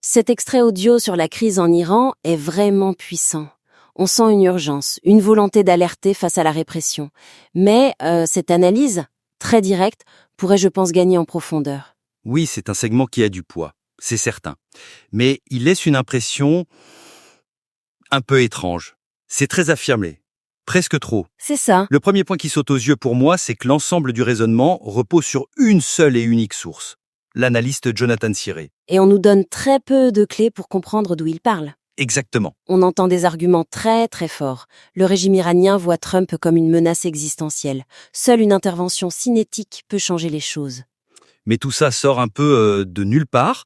Cet extrait audio sur la crise en Iran est vraiment puissant. On sent une urgence, une volonté d'alerter face à la répression. Mais cette analyse, très directe, pourrait, je pense, gagner en profondeur. Oui, c'est un segment qui a du poids, c'est certain. Mais il laisse une impression un peu étrange. C'est très affirmé, presque trop. C'est ça. Le premier point qui saute aux yeux pour moi, c'est que l'ensemble du raisonnement repose sur une seule et unique source, l'analyste Jonathan Siré. Et on nous donne très peu de clés pour comprendre d'où il parle. Exactement. On entend des arguments très très forts. Le régime iranien voit Trump comme une menace existentielle. Seule une intervention cinétique peut changer les choses. Mais tout ça sort un peu de nulle part.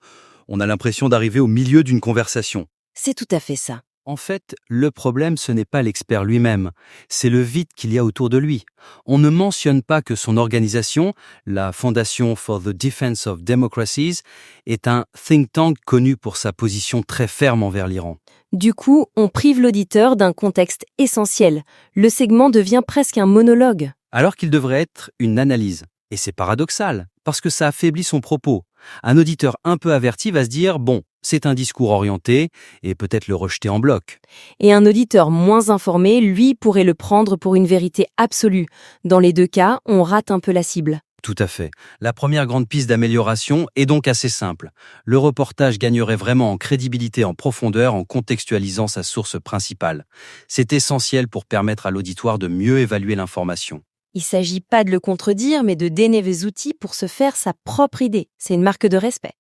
On a l'impression d'arriver au milieu d'une conversation. C'est tout à fait ça. En fait, le problème, ce n'est pas l'expert lui-même, c'est le vide qu'il y a autour de lui. On ne mentionne pas que son organisation, la Foundation for the Defense of Democracies, est un think tank connu pour sa position très ferme envers l'Iran. Du coup, on prive l'auditeur d'un contexte essentiel. Le segment devient presque un monologue. Alors qu'il devrait être une analyse. Et c'est paradoxal, parce que ça affaiblit son propos. Un auditeur un peu averti va se dire « bon, c'est un discours orienté » et peut-être le rejeter en bloc. Et un auditeur moins informé, lui, pourrait le prendre pour une vérité absolue. Dans les deux cas, on rate un peu la cible. Tout à fait. La première grande piste d'amélioration est donc assez simple. Le reportage gagnerait vraiment en crédibilité en profondeur en contextualisant sa source principale. C'est essentiel pour permettre à l'auditoire de mieux évaluer l'information. Il ne s'agit pas de le contredire, mais de donner des outils pour se faire sa propre idée. C'est une marque de respect.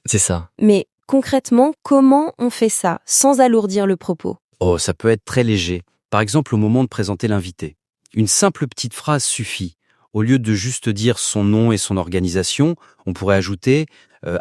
C'est ça. Mais concrètement, comment on fait ça sans alourdir le propos ? Oh, ça peut être très léger. Par exemple, au moment de présenter l'invité. Une simple petite phrase suffit. Au lieu de juste dire son nom et son organisation, on pourrait ajouter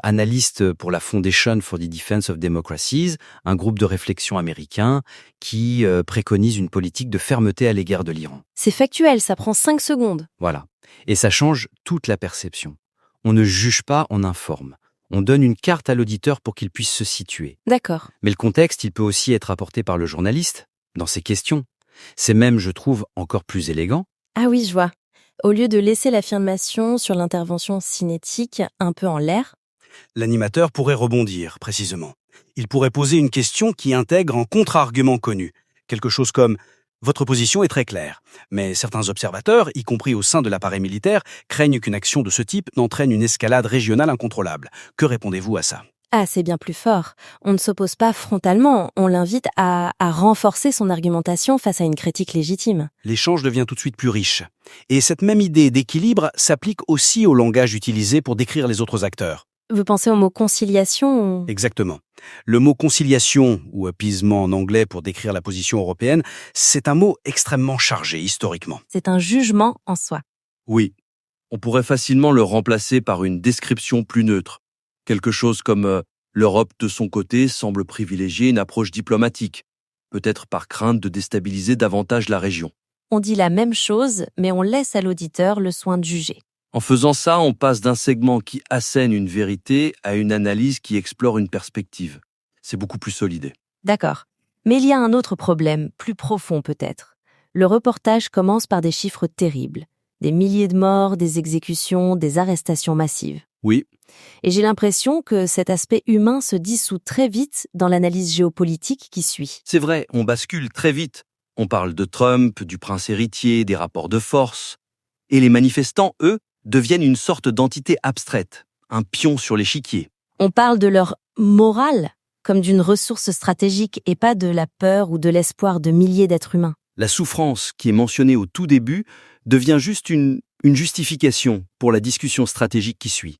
analyste pour la Foundation for the Defense of Democracies, un groupe de réflexion américain qui préconise une politique de fermeté à l'égard de l'Iran. C'est factuel, ça prend 5 secondes. Voilà. Et ça change toute la perception. On ne juge pas, on informe. On donne une carte à l'auditeur pour qu'il puisse se situer. D'accord. Mais le contexte, il peut aussi être apporté par le journaliste, dans ses questions. C'est même, je trouve, encore plus élégant. Ah oui, je vois. Au lieu de laisser l'affirmation sur l'intervention cinétique un peu en l'air, L'animateur pourrait rebondir, précisément. Il pourrait poser une question qui intègre un contre-argument connu. Quelque chose comme « Votre position est très claire, mais certains observateurs, y compris au sein de l'appareil militaire, craignent qu'une action de ce type n'entraîne une escalade régionale incontrôlable. Que répondez-vous à ça ?» ah, c'est bien plus fort. On ne s'oppose pas frontalement, on l'invite à renforcer son argumentation face à une critique légitime. L'échange devient tout de suite plus riche. Et cette même idée d'équilibre s'applique aussi au langage utilisé pour décrire les autres acteurs. Vous pensez au mot conciliation ? Exactement. Le mot conciliation, ou appeasement en anglais pour décrire la position européenne, c'est un mot extrêmement chargé historiquement. C'est un jugement en soi. Oui, on pourrait facilement le remplacer par une description plus neutre. Quelque chose comme l'Europe, de son côté, semble privilégier une approche diplomatique, peut-être par crainte de déstabiliser davantage la région. On dit la même chose, mais on laisse à l'auditeur le soin de juger. En faisant ça, on passe d'un segment qui assène une vérité à une analyse qui explore une perspective. C'est beaucoup plus solide. D'accord. Mais il y a un autre problème, plus profond peut-être. Le reportage commence par des chiffres terribles. Des milliers de morts, des exécutions, des arrestations massives. Oui, Et j'ai l'impression que cet aspect humain se dissout très vite dans l'analyse géopolitique qui suit. c'est vrai, on bascule très vite. On parle de Trump, du prince héritier, des rapports de force. Et les manifestants, eux, deviennent une sorte d'entité abstraite, un pion sur l'échiquier. On parle de leur morale comme d'une ressource stratégique et pas de la peur ou de l'espoir de milliers d'êtres humains. La souffrance qui est mentionnée au tout début devient juste une justification pour la discussion stratégique qui suit.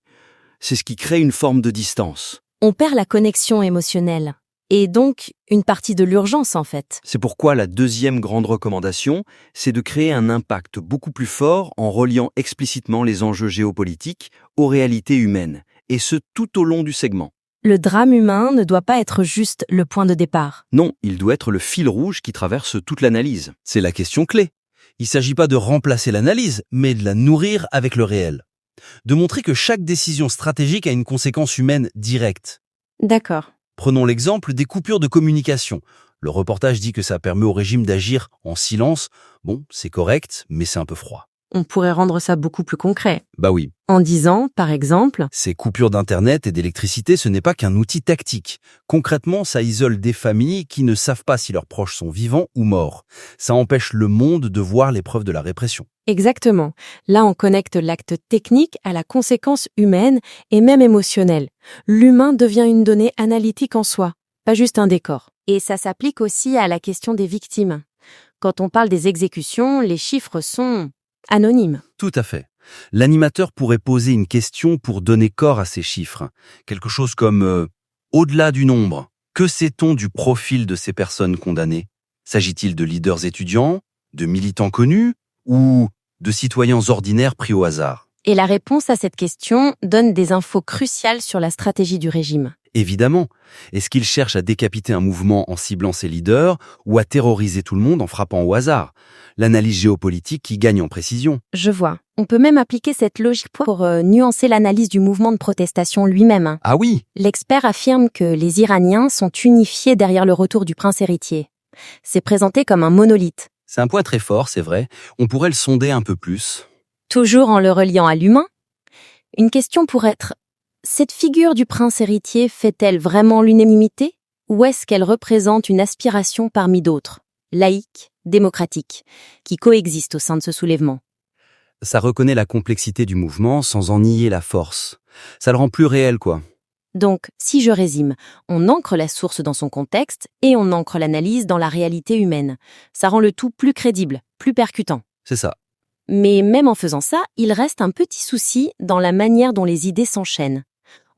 C'est ce qui crée une forme de distance. On perd la connexion émotionnelle. Et donc, une partie de l'urgence en fait. C'est pourquoi la deuxième grande recommandation, c'est de créer un impact beaucoup plus fort en reliant explicitement les enjeux géopolitiques aux réalités humaines, et ce tout au long du segment. Le drame humain ne doit pas être juste le point de départ. Non, il doit être le fil rouge qui traverse toute l'analyse. C'est la question clé. Il ne s'agit pas de remplacer l'analyse, mais de la nourrir avec le réel. De montrer que chaque décision stratégique a une conséquence humaine directe. D'accord. Prenons l'exemple des coupures de communication. Le reportage dit que ça permet au régime d'agir en silence. Bon, c'est correct, mais c'est un peu froid. On pourrait rendre ça beaucoup plus concret. Bah oui, En disant, par exemple, ces coupures d'Internet et d'électricité, ce n'est pas qu'un outil tactique. Concrètement, ça isole des familles qui ne savent pas si leurs proches sont vivants ou morts. Ça empêche le monde de voir les preuves de la répression. exactement. Là, on connecte l'acte technique à la conséquence humaine et même émotionnelle. L'humain devient une donnée analytique en soi, pas juste un décor. Et ça s'applique aussi à la question des victimes. Quand on parle des exécutions, les chiffres sont anonymes. Tout à fait. L'animateur pourrait poser une question pour donner corps à ces chiffres. Quelque chose comme au-delà du nombre, que sait-on du profil de ces personnes condamnées? S'agit-il de leaders étudiants, de militants connus ou de citoyens ordinaires pris au hasard? Et la réponse à cette question donne des infos cruciales sur la stratégie du régime. Évidemment. Est-ce qu'il cherche à décapiter un mouvement en ciblant ses leaders ou à terroriser tout le monde en frappant au hasard? L'analyse géopolitique qui gagne en précision. Je vois. On peut même appliquer cette logique pour nuancer l'analyse du mouvement de protestation lui-même. Ah oui, L'expert affirme que les Iraniens sont unifiés derrière le retour du prince héritier. C'est présenté comme un monolithe, c'est un point très fort, c'est vrai. On pourrait le sonder un peu plus. toujours en le reliant à l'humain. Une question pourrait être: cette figure du prince héritier fait-elle vraiment l'unanimité, ou est-ce qu'elle représente une aspiration parmi d'autres, laïques, démocratiques, qui coexistent au sein de ce soulèvement? Ça reconnaît la complexité du mouvement sans en nier la force. Ça le rend plus réel, quoi. Donc, si je résume, on ancre la source dans son contexte et on ancre l'analyse dans la réalité humaine. Ça rend le tout plus crédible, plus percutant. C'est ça. Mais même en faisant ça, il reste un petit souci dans la manière dont les idées s'enchaînent.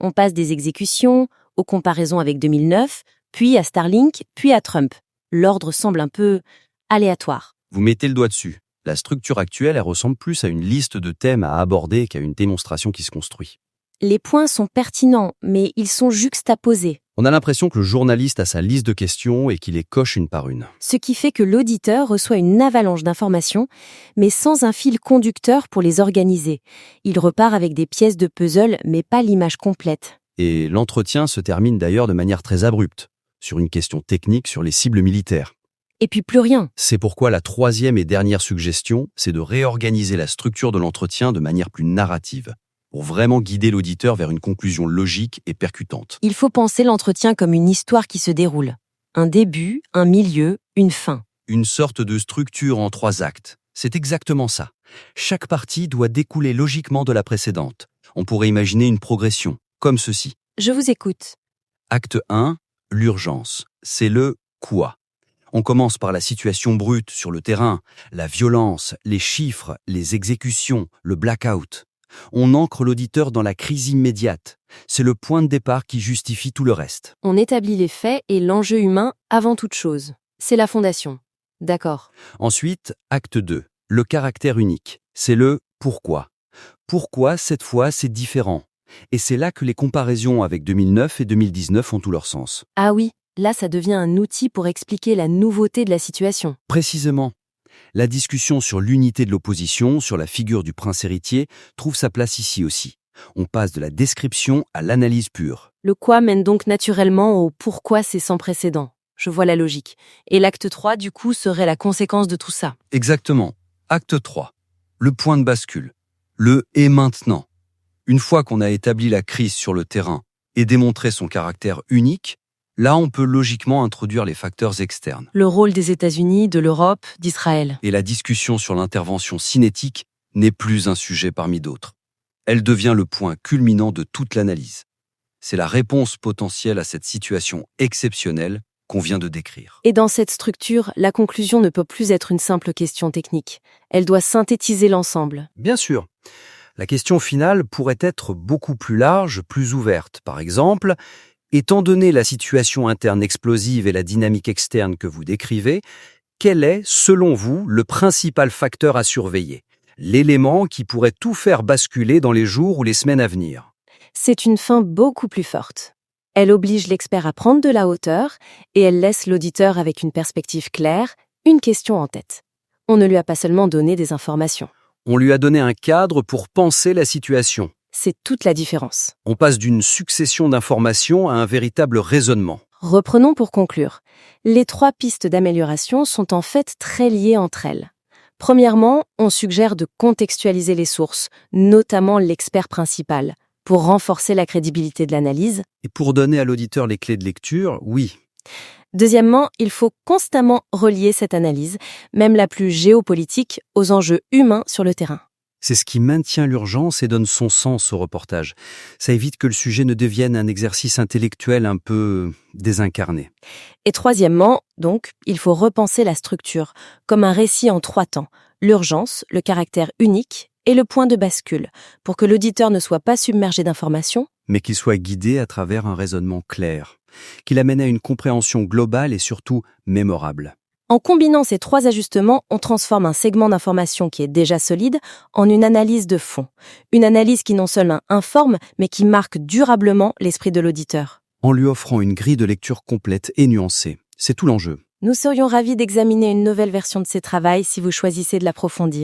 On passe des exécutions, aux comparaisons avec 2009, puis à Starlink, puis à Trump. L'ordre semble un peu aléatoire. Vous mettez le doigt dessus. La structure actuelle, elle ressemble plus à une liste de thèmes à aborder qu'à une démonstration qui se construit. Les points sont pertinents, mais ils sont juxtaposés, On a l'impression que le journaliste a sa liste de questions et qu'il les coche une par une. ce qui fait que l'auditeur reçoit une avalanche d'informations, mais sans un fil conducteur pour les organiser. Il repart avec des pièces de puzzle, mais pas l'image complète. Et l'entretien se termine d'ailleurs de manière très abrupte, sur une question technique sur les cibles militaires. Et puis plus rien. C'est pourquoi la troisième et dernière suggestion, c'est de réorganiser la structure de l'entretien de manière plus narrative, pour vraiment guider l'auditeur vers une conclusion logique et percutante. Il faut penser l'entretien comme une histoire qui se déroule. Un début, un milieu, une fin. Une sorte de structure en 3 actes. C'est exactement ça. Chaque partie doit découler logiquement de la précédente. On pourrait imaginer une progression, comme ceci. Je vous écoute. Acte 1, l'urgence. C'est le quoi. On commence par la situation brute sur le terrain, la violence, les chiffres, les exécutions, le blackout. On ancre l'auditeur dans la crise immédiate. C'est le point de départ qui justifie tout le reste. On établit les faits et l'enjeu humain avant toute chose. C'est la fondation. D'accord. Ensuite, acte 2, le caractère unique. C'est le pourquoi. Pourquoi, cette fois, c'est différent. Et c'est là que les comparaisons avec 2009 et 2019 ont tout leur sens. Ah oui, là ça devient un outil pour expliquer la nouveauté de la situation. Précisément. La discussion sur l'unité de l'opposition, sur la figure du prince héritier, trouve sa place ici aussi. On passe de la description à l'analyse pure. Le quoi mène donc naturellement au pourquoi c'est sans précédent. Je vois la logique. Et l'acte 3, du coup, serait la conséquence de tout ça. Exactement. Acte 3. Le point de bascule. Le « et maintenant ». Une fois qu'on a établi la crise sur le terrain et démontré son caractère unique, là on peut logiquement introduire les facteurs externes. Le rôle des États-Unis, de l'Europe, d'Israël. Et la discussion sur l'intervention cinétique n'est plus un sujet parmi d'autres. Elle devient le point culminant de toute l'analyse. C'est la réponse potentielle à cette situation exceptionnelle qu'on vient de décrire. Et dans cette structure, la conclusion ne peut plus être une simple question technique. Elle doit synthétiser l'ensemble. Bien sûr. La question finale pourrait être beaucoup plus large, plus ouverte. Par exemple, étant donné la situation interne explosive et la dynamique externe que vous décrivez, quel est, selon vous, le principal facteur à surveiller? L'élément qui pourrait tout faire basculer dans les jours ou les semaines à venir? C'est une fin beaucoup plus forte. Elle oblige l'expert à prendre de la hauteur et elle laisse l'auditeur avec une perspective claire, une question en tête. On ne lui a pas seulement donné des informations. On lui a donné un cadre pour penser la situation. C'est toute la différence. On passe d'une succession d'informations à un véritable raisonnement. Reprenons pour conclure. Les 3 pistes d'amélioration sont en fait très liées entre elles. Premièrement, on suggère de contextualiser les sources, notamment l'expert principal, pour renforcer la crédibilité de l'analyse. Et pour donner à l'auditeur les clés de lecture, oui. Deuxièmement, il faut constamment relier cette analyse, même la plus géopolitique, aux enjeux humains sur le terrain. C'est ce qui maintient l'urgence et donne son sens au reportage. Ça évite que le sujet ne devienne un exercice intellectuel un peu désincarné. Et troisièmement, donc, il faut repenser la structure, comme un récit en 3 temps, l'urgence, le caractère unique et le point de bascule, pour que l'auditeur ne soit pas submergé d'informations, Mais qu'il soit guidé à travers un raisonnement clair, qu'il amène à une compréhension globale et surtout mémorable. En combinant ces 3 ajustements, on transforme un segment d'information qui est déjà solide en une analyse de fond. Une analyse qui non seulement informe, mais qui marque durablement l'esprit de l'auditeur. En lui offrant une grille de lecture complète et nuancée. C'est tout l'enjeu. Nous serions ravis d'examiner une nouvelle version de ces travaux si vous choisissez de l'approfondir.